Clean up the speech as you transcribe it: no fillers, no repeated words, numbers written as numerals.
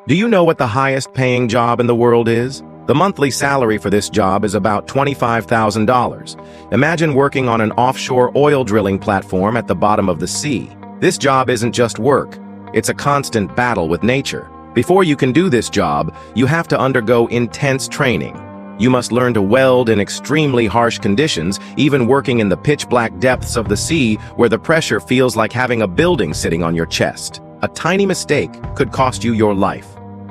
Do you know what the highest paying job in the world is? The monthly salary for this job is about $25,000. Imagine working on an offshore oil drilling platform at the bottom of the sea. This job isn't just work, it's a constant battle with nature. Before you can do this job, you have to undergo intense training. You must learn to weld in extremely harsh conditions, even working in the pitch-black depths of the sea where the pressure feels like having a building sitting on your chest. A tiny mistake could cost you your life.